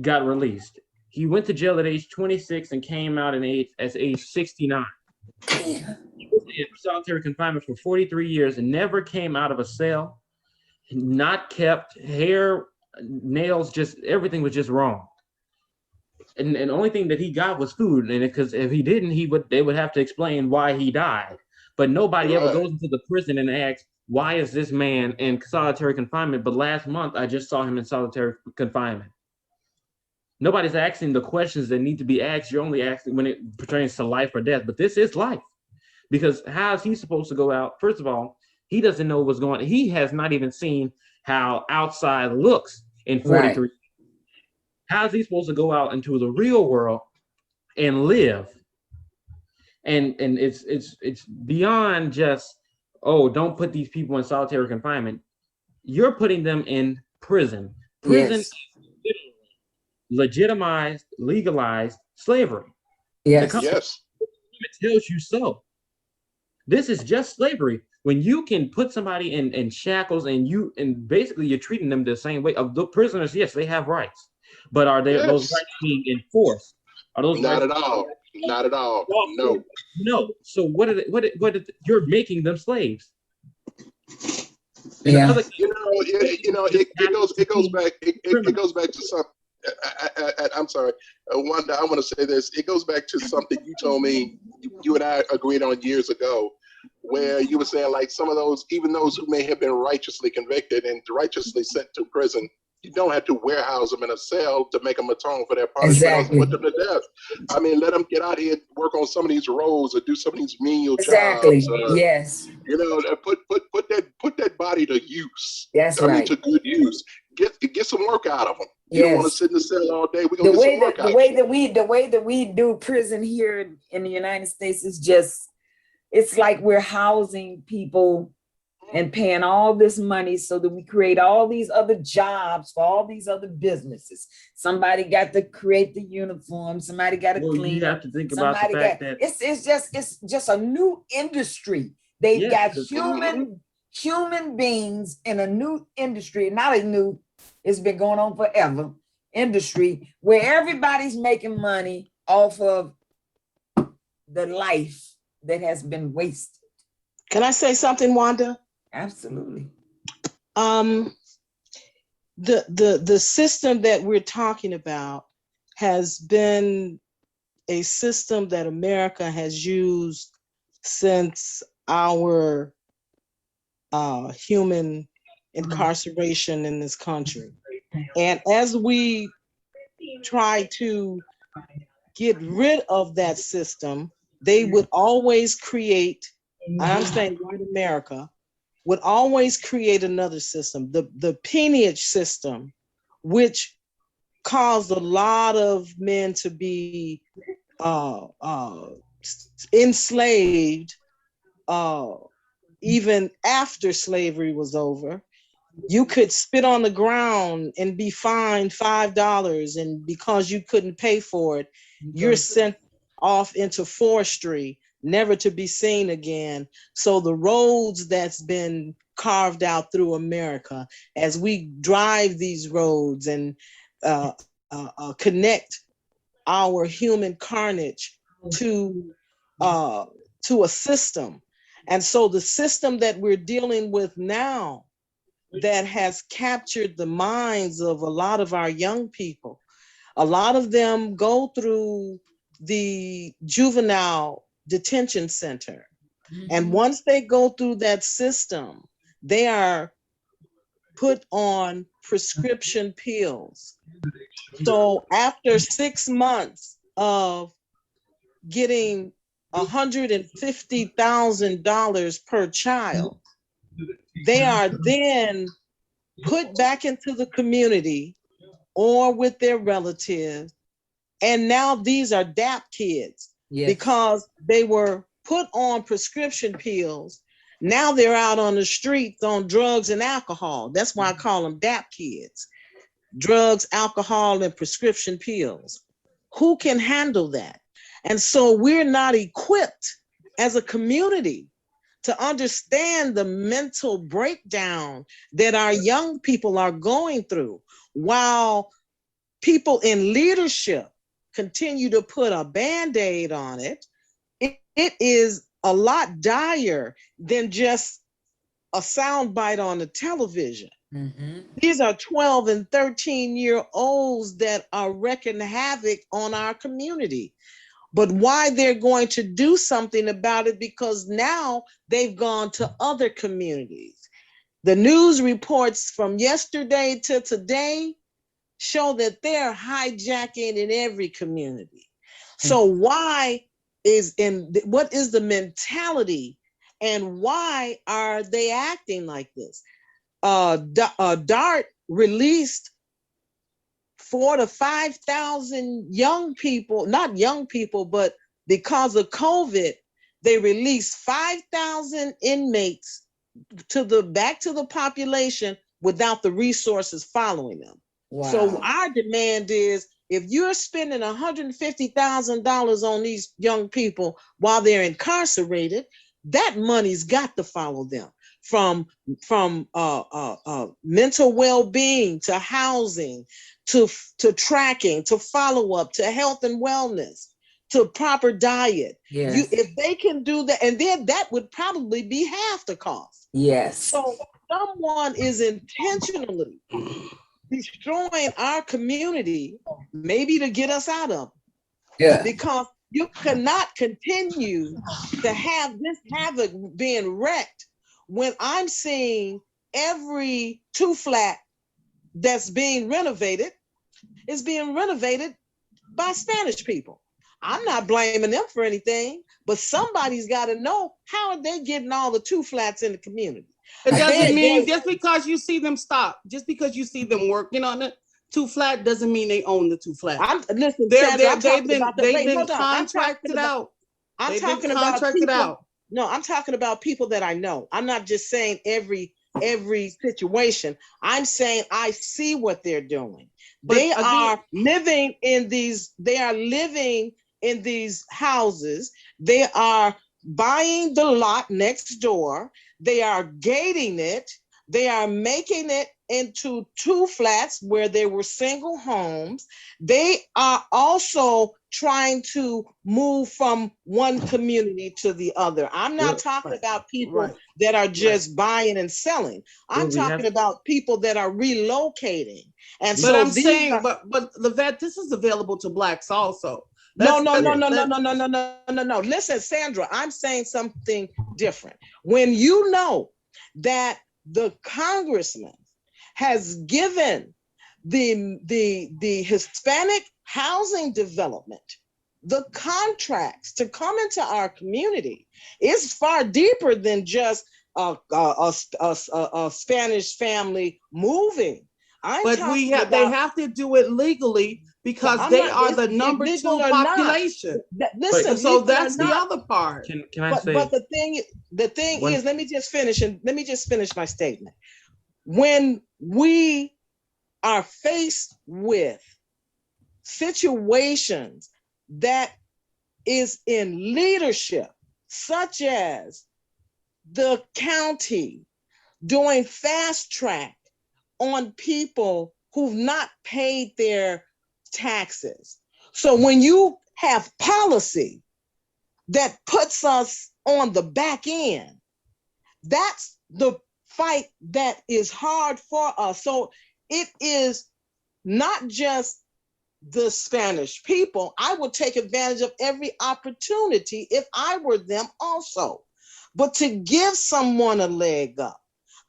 Speaker 3: got released. He went to jail at age 26 and came out as age 69. He was in solitary confinement for 43 years and never came out of a cell, not kept, hair, nails, just everything was just wrong. And the only thing that he got was food. And because if he didn't, they would have to explain why he died. But nobody ever goes into the prison and asks, why is this man in solitary confinement? But last month, I just saw him in solitary confinement. Nobody's asking the questions that need to be asked. You're only asking when it pertains to life or death. But this is life. Because how is he supposed to go out? First of all, he doesn't know what's going on. He has not even seen how outside looks in 43. Right. How is he supposed to go out into the real world and live? And it's beyond just, oh, don't put these people in solitary confinement. You're putting them in prison. Prison is legitimized, legalized slavery.
Speaker 1: Yes.
Speaker 8: Yes.
Speaker 3: It tells you so. This is just slavery. When you can put somebody in shackles and basically you're treating them the same way. Of the prisoners, yes, they have rights. But are those rights being enforced? Are those
Speaker 8: not at all? Not at all. No.
Speaker 3: No. So what you're making them slaves.
Speaker 1: Yeah.
Speaker 8: It goes back to something. I'm sorry, Wanda, I want to say this. It goes back to something you told me, you and I agreed on years ago, where you were saying like some of those, even those who may have been righteously convicted and righteously sent to prison, you don't have to warehouse them in a cell to make them atone for their punishment or put them to death. I mean, let them get out here and work on some of these roles or do some of these menial jobs.
Speaker 1: Yes.
Speaker 8: You know, put that body to use.
Speaker 1: That's
Speaker 8: I mean,
Speaker 1: right.
Speaker 8: to good use. Get some work out of them. You don't want to sit in the cell all day. We're gonna
Speaker 1: The
Speaker 8: get some work out.
Speaker 1: way that we do prison here in the United States is just, it's like we're housing people and paying all this money so that we create all these other jobs for all these other businesses. Somebody got to create the uniform. Somebody got to clean.
Speaker 3: You have to think about the fact that
Speaker 1: it's just a new industry. They've got human beings in a new industry, not a new, it's been going on forever, industry where everybody's making money off of the life that has been wasted.
Speaker 6: Can I say something, Wanda?
Speaker 1: Absolutely.
Speaker 6: The system that we're talking about has been a system that America has used since our human incarceration in this country. And as we try to get rid of that system, they would always create, I'm saying white America, would always create another system, the peonage system, which caused a lot of men to be enslaved even after slavery was over. You could spit on the ground and be fined $5, and because you couldn't pay for it, you're sent off into forestry, never to be seen again. So the roads that's been carved out through America, as we drive these roads and connect our human carnage to a system. And so the system that we're dealing with now that has captured the minds of a lot of our young people, a lot of them go through the juvenile detention center. And once they go through that system, they are put on prescription pills. So after 6 months of getting $150,000 per child, they are then put back into the community or with their relatives. And now these are DAP kids because they were put on prescription pills. Now they're out on the streets on drugs and alcohol. That's why I call them DAP kids. Drugs, alcohol, and prescription pills. Who can handle that? And so we're not equipped as a community to understand the mental breakdown that our young people are going through, while people in leadership continue to put a Band-Aid on it. It is a lot dire than just a soundbite on the television. These are 12 and 13-year-olds that are wreaking havoc on our community. But why they're going to do something about it, because now they've gone to other communities. The news reports from yesterday to today show that they're hijacking in every community. So what is the mentality, and why are they acting like this? DART released 4,000 to 5,000 young people, not young people, but because of COVID, they released 5,000 inmates back to the population without the resources following them. Wow. So our demand is, if you're spending $150,000 on these young people while they're incarcerated, that money's got to follow them, from mental well-being to housing, to tracking, to follow-up, to health and wellness, to proper diet. Yes. If they can do that, and then that would probably be half the cost.
Speaker 1: Yes.
Speaker 6: So someone is intentionally destroying our community, maybe to get us out of it.
Speaker 1: Yeah.
Speaker 6: Because you cannot continue to have this havoc being wrecked when I'm seeing every 2-flat that's being renovated is being renovated by Spanish people. I'm not blaming them for anything, but somebody's got to know how are they getting all the 2-flats in the community.
Speaker 5: It doesn't mean just because you see them stop, just because you see them working on it 2-flat doesn't mean they own the 2-flat.
Speaker 6: Listen,
Speaker 5: they've been contracted out.
Speaker 6: I'm talking about people. No, I'm talking about people that I know. I'm not just saying every situation. I'm saying I see what they're doing. They are living in these houses. They are buying the lot next door. They are gating it. They are making it into 2-flats where there were single homes. They are also trying to move from one community to the other. I'm not talking about people that are just buying and selling. I'm talking about people that are relocating. And
Speaker 5: but I'm saying, but Levette, this is available to Blacks also.
Speaker 6: No. Listen, Sandra, I'm saying something different. When you know that the congressman has given the Hispanic housing development the contracts to come into our community, it's far deeper than just a Spanish family moving.
Speaker 5: They have to do it legally because they are the number 2 population.
Speaker 6: Listen,
Speaker 5: so that's the other part.
Speaker 3: Can I say?
Speaker 6: But the thing is, let me just finish my statement. When we are faced with situations that is in leadership, such as the county doing fast track on people who've not paid their taxes. So when you have policy that puts us on the back end, that's the fight that is hard for us. So it is not just the Spanish people. I would take advantage of every opportunity if I were them also. But to give someone a leg up,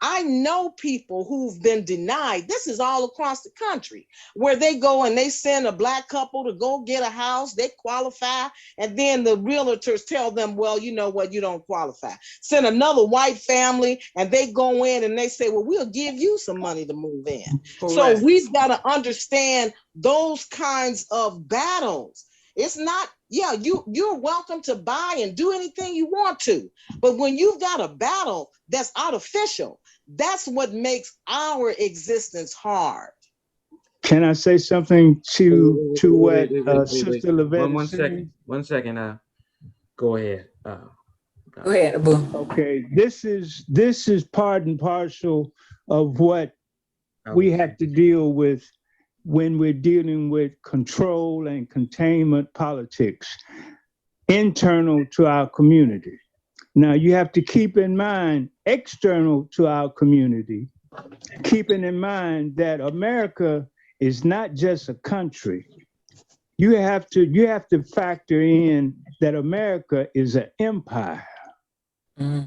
Speaker 6: I know people who've been denied. This is all across the country where they go and they send a Black couple to go get a house, they qualify, and then the realtors tell them, well, you know what, you don't qualify. Send another white family and they go in and they say, well, we'll give you some money to move in. Correct. So we've got to understand those kinds of battles. It's not, you're welcome to buy and do anything you want to. But when you've got a battle that's artificial, that's what makes our existence hard.
Speaker 4: Can I say something to what Sister Levette said?
Speaker 3: One second. Go ahead.
Speaker 1: Go ahead, Abu.
Speaker 4: Okay, this is part and parcel of what we have to deal with when we're dealing with control and containment politics internal to our community. Now, you have to keep in mind, external to our community, keeping in mind that America is not just a country. You have to factor in that America is an empire.
Speaker 1: Mm-hmm.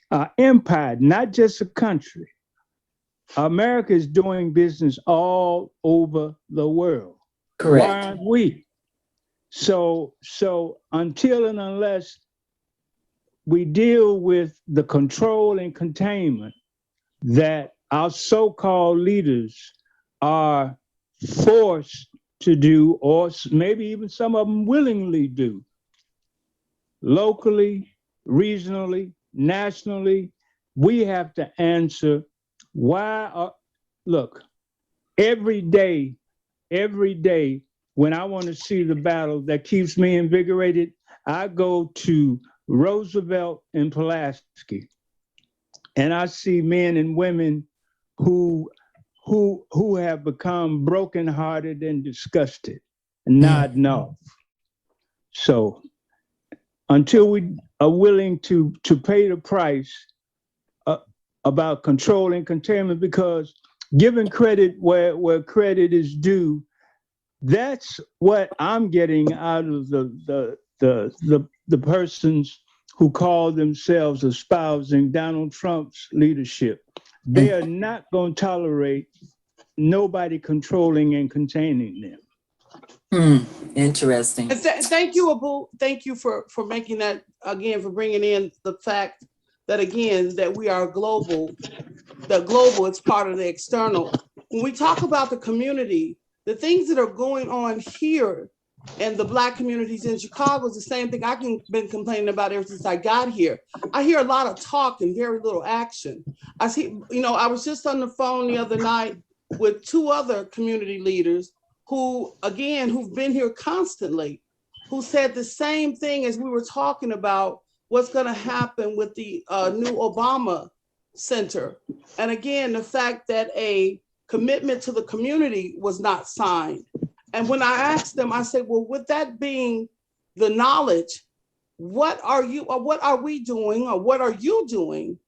Speaker 4: An empire, not just a country. America is doing business all over the world.
Speaker 1: Correct.
Speaker 4: Why aren't we? So until and unless we deal with the control and containment that our so-called leaders are forced to do, or maybe even some of them willingly do, locally, regionally, nationally, we have to answer look, every day, when I want to see the battle that keeps me invigorated, I go to Roosevelt and Pulaski, and I see men and women who have become brokenhearted and disgusted, nodding off. So until we are willing to pay the price about control and containment, because giving credit where credit is due. That's what I'm getting out of the persons who call themselves espousing Donald Trump's leadership. They are not going to tolerate nobody controlling and containing them.
Speaker 1: Interesting.
Speaker 5: And thank you, Abu. Thank you for making that, again, for bringing in the fact that, again, that we are global, that global is part of the external. When we talk about the community, the things that are going on here and the Black communities in Chicago is the same thing I've been complaining about ever since I got here. I hear a lot of talk and very little action. I see, I was just on the phone the other night with 2 other community leaders who, again, who've been here constantly, who said the same thing as we were talking about what's going to happen with the new Obama Center. And again, the fact that a commitment to the community was not signed. And when I asked them, I said, well, with that being the knowledge, what are we doing, or what are you doing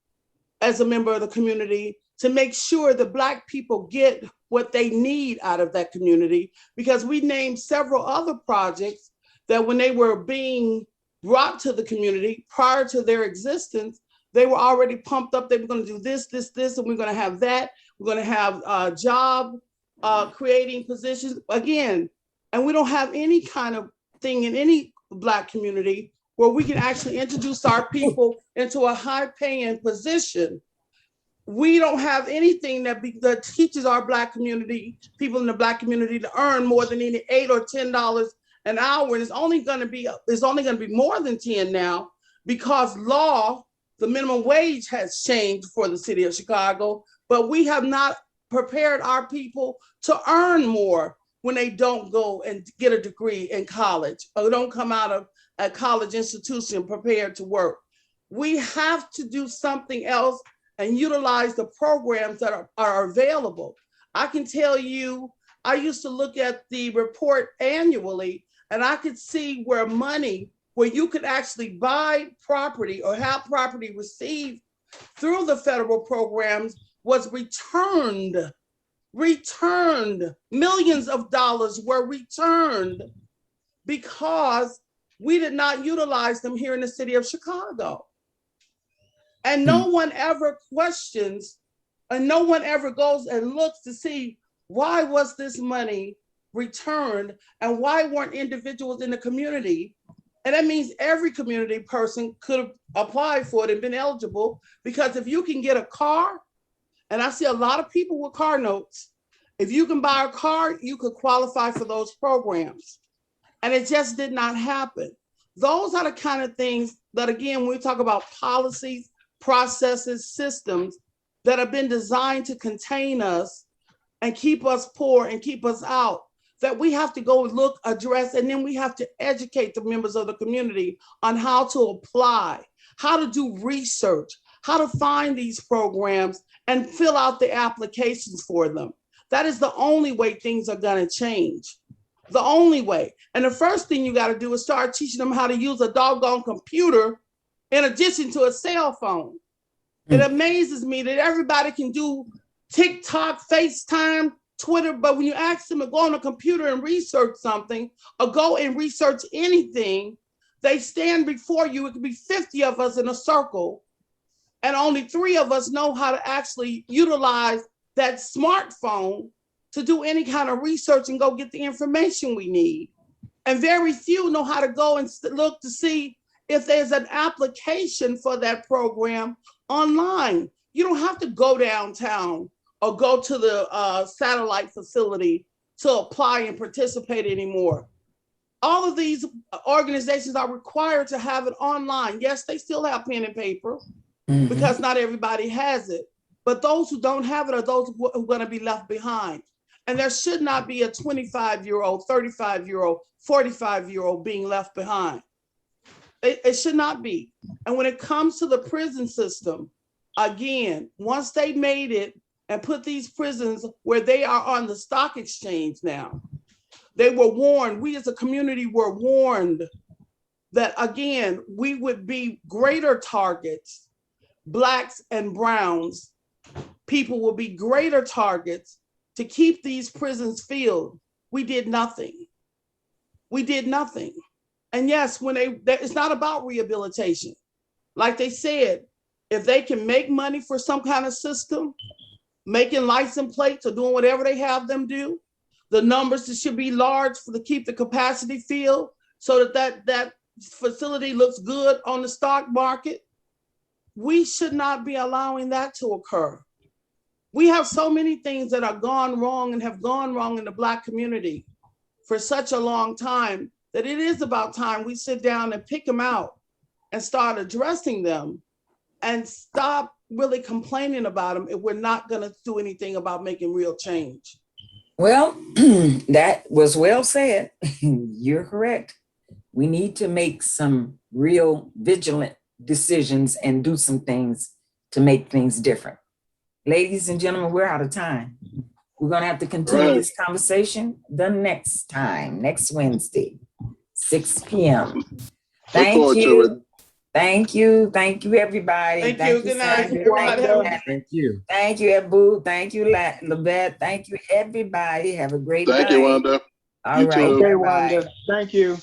Speaker 5: as a member of the community to make sure that Black people get what they need out of that community? Because we named several other projects that when they were being brought to the community prior to their existence, they were already pumped up. They were going to do this, and we're going to have that. We're going to have job creating positions again. And we don't have any kind of thing in any Black community where we can actually introduce our people into a high paying position. We don't have anything that teaches our Black community, people in the Black community, to earn more than any $8 or $10 an hour. And it's only going to be more than 10 now, because the minimum wage has changed for the city of Chicago, but we have not prepared our people to earn more when they don't go and get a degree in college or don't come out of a college institution prepared to work. We have to do something else and utilize the programs that are available. I can tell you, I used to look at the report annually, and I could see where you could actually buy property or have property received through the federal programs was returned. Millions of dollars were returned because we did not utilize them here in the city of Chicago. And no one ever questions, and no one ever goes and looks to see, why was this money returned and why weren't individuals in the community? And that means every community person could have applied for it and been eligible, because if you can get a car, and I see a lot of people with car notes, if you can buy a car, you could qualify for those programs. And it just did not happen. Those are the kind of things that, again, when we talk about policies, processes, systems that have been designed to contain us and keep us poor and keep us out, that we have to go look, address, and then we have to educate the members of the community on how to apply, how to do research, how to find these programs and fill out the applications for them. That is the only way things are going to change. The only way. And the first thing you got to do is start teaching them how to use a doggone computer in addition to a cell phone. It amazes me that everybody can do TikTok, FaceTime, Twitter, but when you ask them to go on a computer and research something or go and research anything, they stand before you. It could be 50 of us in a circle, and only 3 of us know how to actually utilize that smartphone to do any kind of research and go get the information we need. And very few know how to go and look to see if there's an application for that program online. You don't have to go downtown or go to the satellite facility to apply and participate anymore. All of these organizations are required to have it online. Yes, they still have pen and paper because not everybody has it. But those who don't have it are those who are going to be left behind. And there should not be a 25-year-old, 35-year-old, 45-year-old being left behind. It should not be. And when it comes to the prison system, again, once they made it and put these prisons where they are on the stock exchange now, they were warned, we as a community were warned that, again, we would be greater targets, Blacks and Browns, people will be greater targets to keep these prisons filled. We did nothing. We did nothing. And yes, it's not about rehabilitation. Like they said, if they can make money for some kind of system, making license plates or doing whatever they have them do, the numbers should be large to keep the capacity filled so that facility looks good on the stock market. We should not be allowing that to occur. We have so many things that are gone wrong and have gone wrong in the Black community for such a long time that it is about time we sit down and pick them out and start addressing them and stop really complaining about them if we're not going to do anything about making real change.
Speaker 1: Well, that was well said. You're correct. We need to make some real vigilant decisions and do some things to make things different. Ladies and gentlemen, we're out of time. We're going to have to continue this conversation the next time, next Wednesday, 6 p.m. Thank you. Thank you. Thank you, everybody.
Speaker 5: Thank you. Good night.
Speaker 3: Thank you.
Speaker 1: Thank you, Abu. Thank you, Labette. Thank you, everybody. Have a great night.
Speaker 8: Thank you, Wanda.
Speaker 1: All
Speaker 8: You
Speaker 1: right.
Speaker 8: too.
Speaker 4: Okay,
Speaker 1: Bye-bye.
Speaker 4: Wanda. Thank you.